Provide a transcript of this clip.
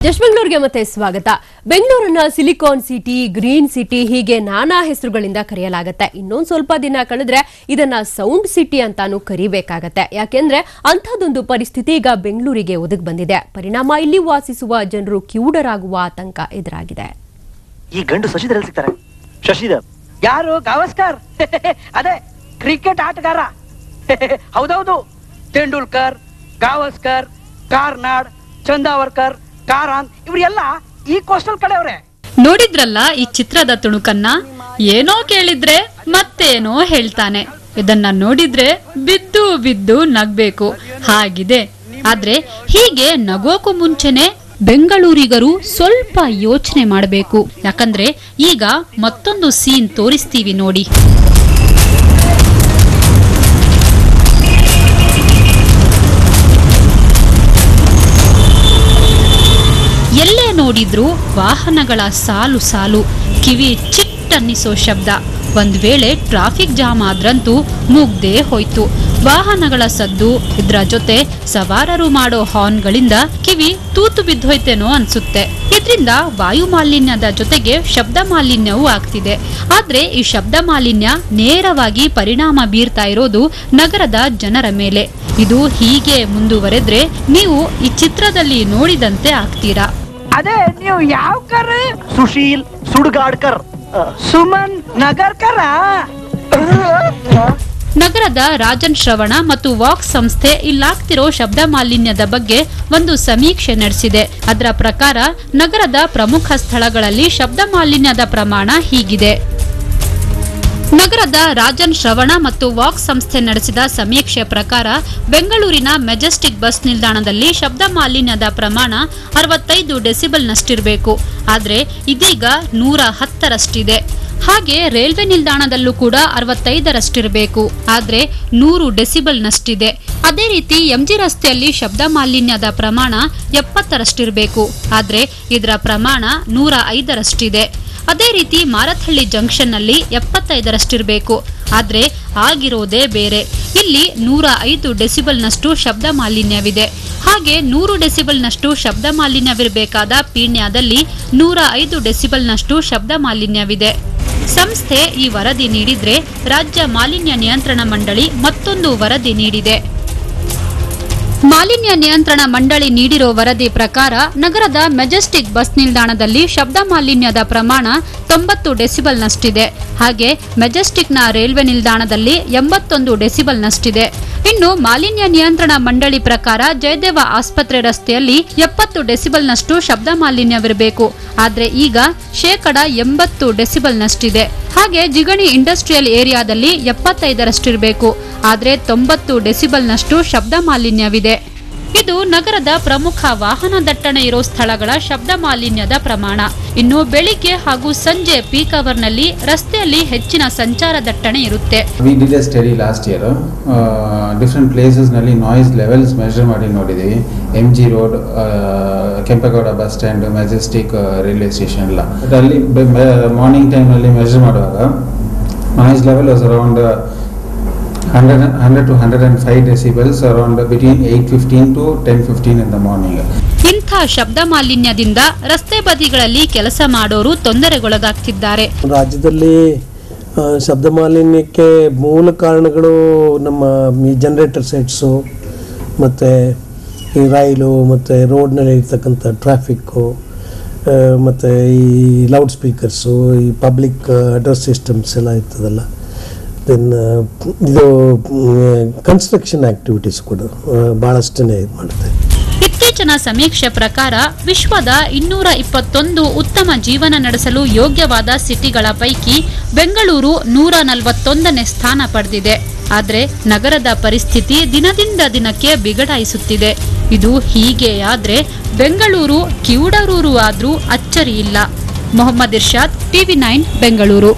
Just ಬೆಂಗಳೂರಿಗೆ ಮತ್ತೆ ಸ್ವಾಗತ. ಬೆಂಗಳೂರನ್ನ ಸಿಲಿಕಾನ್ ಸಿಟಿ, ಗ್ರೀನ್ ಸಿಟಿ ಹೀಗೆ ನಾನಾ ಹೆಸರುಗಳಿಂದ ಕರೆಯಲಾಗುತ್ತೆ. ಇನ್ನೊಂದು ಸ್ವಲ್ಪ ದಿನ ಕಳೆದ್ರೆ ಇದನ್ನ ಸೌಂಡ್ ಸಿಟಿ ಅಂತಾನೂ ಕರಿಬೇಕಾಗತ್ತೆ. ಯಾಕೆಂದ್ರೆ ಅಂಥದ್ದೊಂದು ಪರಿಸ್ಥಿತಿ ಈಗ ಬೆಂಗಳೂರಿಗೆ ಒದಗಿ ಬಂದಿದೆ. ಪರಿಣಾಮ ಇಲ್ಲಿ ವಾಸಿಸುವ ಜನರು ಕಿವುಡರಾಗುವ ಆತಂಕ ಎದುರಾಗಿದೆ. ಈ ಗಂಡು ಶಶಿಧರ್ ಸಿಗ್ತಾರೆ. ಶಶಿಧರ್ ಯಾರು? ಗಾವಸ್ಕರ್. ಅದೇ ಕ್ರಿಕೆಟ್ ಆಟಗಾರ. ಹೌದೌದು, ತೆಂಡೂಲ್ಕರ್, ಗಾವಸ್ಕರ್, ಕಾರ್ನಾಡ್, ಚಂದಾವರ್ಕರ್, ಕಾರಾನ್ ಇವರೆಲ್ಲ ಈ ಕೋಸ್ಟಲ್ ಕಡೆಯವರೇ. ನೋಡಿದ್ರಲ್ಲ ಈ ಚಿತ್ರದ ತುಣುಕನ್ನ? ಏನೋ ಕೇಳಿದ್ರೆ ಮತ್ತೇನೋ ಹೇಳ್ತಾನೆ. ಇದನ್ನ ನೋಡಿದ್ರೆ ಬಿದ್ದು ಬಿದ್ದು ನಗ್ಬೇಕು ಹಾಗಿದೆ. ಆದ್ರೆ ಹೀಗೆ ನಗೋಕು ಮುಂಚೆನೆ ಬೆಂಗಳೂರಿಗರು ಸ್ವಲ್ಪ ಯೋಚನೆ ಮಾಡಬೇಕು. ಯಾಕಂದ್ರೆ ಈಗ ಮತ್ತೊಂದು ಸೀನ್ ತೋರಿಸ್ತೀವಿ ನೋಡಿ. ಎಲ್ಲೇ ನೋಡಿದ್ರು ವಾಹನಗಳ ಸಾಲು ಸಾಲು, ಕಿವಿ ಚಿಟ್ಟನ್ನಿಸೋ ಶಬ್ದ. ಒಂದ್ ವೇಳೆ ಟ್ರಾಫಿಕ್ ಜಾಮ್ ಆದ್ರಂತೂ ಮುಗ್ದೇ ಹೋಯ್ತು. ವಾಹನಗಳ ಸದ್ದು, ಇದ್ರ ಜೊತೆ ಸವಾರರು ಮಾಡೋ ಹಾರ್ನ್ಗಳಿಂದ ಕಿವಿ ತೂತು ಬಿದ್ದೋಯ್ತೇನೋ ಅನ್ಸುತ್ತೆ. ಇದರಿಂದ ವಾಯು ಮಾಲಿನ್ಯದ ಜೊತೆಗೆ ಶಬ್ದ ಮಾಲಿನ್ಯವೂ ಆಗ್ತಿದೆ. ಆದ್ರೆ ಈ ಶಬ್ದ ಮಾಲಿನ್ಯ ನೇರವಾಗಿ ಪರಿಣಾಮ ಬೀರ್ತಾ ಇರೋದು ನಗರದ ಜನರ ಮೇಲೆ. ಇದು ಹೀಗೆ ಮುಂದುವರೆದ್ರೆ ನೀವು ಈ ಚಿತ್ರದಲ್ಲಿ ನೋಡಿದಂತೆ ಆಗ್ತೀರಾ. ಅದೇ ನೀವು ಯಾವ ಕರ್? ಸುಶೀಲ್ ಸುಡ್ಗಾಡ್ಕರ್, ಸುಮನ್ ನಗರ್ಕರ. ನಗರದ ರಾಜನ್ ಶ್ರವಣ ಮತ್ತು ವಾಕ್ ಸಂಸ್ಥೆ ಇಲ್ಲಾಗ್ತಿರೋ ಶಬ್ದ ಮಾಲಿನ್ಯದ ಬಗ್ಗೆ ಒಂದು ಸಮೀಕ್ಷೆ ನಡೆಸಿದೆ. ಅದರ ಪ್ರಕಾರ ನಗರದ ಪ್ರಮುಖ ಸ್ಥಳಗಳಲ್ಲಿ ಶಬ್ದ ಮಾಲಿನ್ಯದ ಪ್ರಮಾಣ ಹೀಗಿದೆ. ನಗರದ ರಾಜನ್ ಶ್ರವಣ ಮತ್ತು ವಾಕ್ ಸಂಸ್ಥೆ ನಡೆಸಿದ ಸಮೀಕ್ಷೆ ಪ್ರಕಾರ ಬೆಂಗಳೂರಿನ ಮೆಜೆಸ್ಟಿಕ್ ಬಸ್ ನಿಲ್ದಾಣದಲ್ಲಿ ಶಬ್ದ ಮಾಲಿನ್ಯದ ಪ್ರಮಾಣ 65 ಡೆಸಿಬಲ್ನಷ್ಟಿರಬೇಕು. ಆದ್ರೆ ಇದೀಗ 110ರಷ್ಟಿದೆ. ಹಾಗೆ ರೈಲ್ವೆ ನಿಲ್ದಾಣದಲ್ಲೂ ಕೂಡ 65ರಷ್ಟಿರಬೇಕು. ಆದ್ರೆ 100 ಡೆಸಿಬಲ್ನಷ್ಟಿದೆ. ಅದೇ ರೀತಿ ಎಂಜಿ ರಸ್ತೆಯಲ್ಲಿ ಶಬ್ದ ಮಾಲಿನ್ಯದ ಪ್ರಮಾಣ 70ರಷ್ಟಿರಬೇಕು. ಆದ್ರೆ ಇದರ ಪ್ರಮಾಣ 105ರಷ್ಟಿದೆ. ಅದೇ ರೀತಿ ಮಾರತ್ಹಳ್ಳಿ ಜಂಕ್ಷನ್ ನಲ್ಲಿ 75ರಷ್ಟಿರಬೇಕು. ಆದ್ರೆ ಆಗಿರೋದೇ ಬೇರೆ. ಇಲ್ಲಿ 105 ಡೆಸಿಬಲ್ನಷ್ಟು ಶಬ್ದ ಮಾಲಿನ್ಯವಿದೆ. ಹಾಗೆ 100 ಡೆಸಿಬಲ್ನಷ್ಟು ಶಬ್ದ ಮಾಲಿನ್ಯವಿರಬೇಕಾದ ಪೀಣ್ಯದಲ್ಲಿ 105 ಡೆಸಿಬಲ್ನಷ್ಟು ಶಬ್ದ ಮಾಲಿನ್ಯವಿದೆ. ಸಂಸ್ಥೆ ಈ ವರದಿ ನೀಡಿದ್ರೆ ರಾಜ್ಯ ಮಾಲಿನ್ಯ ನಿಯಂತ್ರಣ ಮಂಡಳಿ ಮತ್ತೊಂದು ವರದಿ ನೀಡಿದೆ. ಮಾಲಿನ್ಯ ನಿಯಂತ್ರಣ ಮಂಡಳಿ ನೀಡಿರೋ ವರದಿ ಪ್ರಕಾರ ನಗರದ ಮೆಜೆಸ್ಟಿಕ್ ಬಸ್ ನಿಲ್ದಾಣದಲ್ಲಿ ಶಬ್ದ ಮಾಲಿನ್ಯದ ಪ್ರಮಾಣ 90 ಡೆಸಿಬಲ್ನಷ್ಟಿದೆ. ಹಾಗೆ ಮೆಜೆಸ್ಟಿಕ್ನ ರೈಲ್ವೆ ನಿಲ್ದಾಣದಲ್ಲಿ 81 ಡೆಸಿಬಲ್ನಷ್ಟಿದೆ. ಇನ್ನು ಮಾಲಿನ್ಯ ನಿಯಂತ್ರಣ ಮಂಡಳಿ ಪ್ರಕಾರ ಜಯದೇವ ಆಸ್ಪತ್ರೆ ರಸ್ತೆಯಲ್ಲಿ 70 ಡೆಸಿಬಲ್ನಷ್ಟು ಶಬ್ದ ಮಾಲಿನ್ಯವಿರಬೇಕು. ಆದ್ರೆ ಈಗ 80 ಡೆಸಿಬಲ್ನಷ್ಟಿದೆ. ಹಾಗೆ ಜಿಗಣಿ ಇಂಡಸ್ಟ್ರಿಯಲ್ ಏರಿಯಾದಲ್ಲಿ 75ರಷ್ಟಿರಬೇಕು. ಆದ್ರೆ 90 ಡೆಸಿಬಲ್ನಷ್ಟು ಶಬ್ದ ಮಾಲಿನ್ಯವಿದೆ. ಇದು ನಗರದ ಪ್ರಮುಖ ವಾಹನ ದಟ್ಟಣೆ ಇರೋ ಸ್ಥಳಗಳ ಶಬ್ದ ಮಾಲಿನ್ಯದ ಪ್ರಮಾಣ. ಇನ್ನು ಬೆಳಿಗ್ಗೆ ಹಾಗೂ ಸಂಜೆ ಪೀಕ್ ಅವರ್ ನಲ್ಲಿ ರಸ್ತೆಯಲ್ಲಿ ಹೆಚ್ಚಿನ ಸಂಚಾರ ದಟ್ಟಣೆ ಇರುತ್ತೆ. We did a study last year. Different places ನಲ್ಲಿ ನಾಯ್ಸ್ ಲೆವೆಲ್ಸ್ ಮೆಜರ್ ಮಾಡಿ ನೋಡಿದೀವಿ. MG road, Kempegowda bus stand, Majestic railway station ಎಲ್ಲ. ಅಲ್ಲಿ ಮಾರ್ನಿಂಗ್ ಟೈಮ್ ನಲ್ಲಿ ಮೆಜರ್ ಮಾಡುವಾಗ noise level was around 100 to 105 decibels, around between 8:15 to 10:15 in the morning. ಇಂಥ ಶಬ್ದ ಮಾಲಿನ್ಯದಿಂದ ರಸ್ತೆ ಬದಿಗಳಲ್ಲಿ ಕೆಲಸ ಮಾಡೋರು ತೊಂದರೆಗೊಳಗಾಗ್ತಿದ್ದಾರೆ. ರಾಜ್ಯದಲ್ಲಿ ಶಬ್ದ ಮಾಲಿನ್ಯಕ್ಕೆ ಮೂಲ ಕಾರಣಗಳು ನಮ್ಮ ಈ ಜನರೇಟರ್ ಸೆಟ್ಸು, ಮತ್ತು ಈ ರೈಲು ಮತ್ತು ರೋಡ್ನಲ್ಲಿ ಇರ್ತಕ್ಕಂಥ ಟ್ರಾಫಿಕ್ಕು, ಮತ್ತು ಈ ಲೌಡ್ ಸ್ಪೀಕರ್ಸು, ಈ ಪಬ್ಲಿಕ್ ಅಡ್ರೆಸ್ ಸಿಸ್ಟಮ್ಸ್ ಎಲ್ಲ ಇರ್ತದಲ್ಲ. ದೆನ್ ಇದು ಕನ್ಸ್ಟ್ರಕ್ಷನ್ ಆಕ್ಟಿವಿಟೀಸ್ ಕೂಡ ಭಾಳಷ್ಟೇ ಇದು ಮಾಡುತ್ತೆ. ಇತ್ತೀಚಿನ ಸಮೀಕ್ಷೆ ಪ್ರಕಾರ ವಿಶ್ವದ 221 ಉತ್ತಮ ಜೀವನ ನಡೆಸಲು ಯೋಗ್ಯವಾದ ಸಿಟಿಗಳ ಪೈಕಿ ಬೆಂಗಳೂರು 141ನೇ ಸ್ಥಾನ ಪಡೆದಿದೆ. ಆದ್ರೆ ನಗರದ ಪರಿಸ್ಥಿತಿ ದಿನದಿಂದ ದಿನಕ್ಕೆ ಬಿಗಡಾಯಿಸುತ್ತಿದೆ. ಇದು ಹೀಗೆ ಆದ್ರೆ ಬೆಂಗಳೂರು ಕಿವುಡರೂರು ಆದ್ರೂ ಅಚ್ಚರಿ ಇಲ್ಲ. ಮೊಹಮ್ಮದ್ ಇರ್ಷಾದ್, TV9 ಬೆಂಗಳೂರು.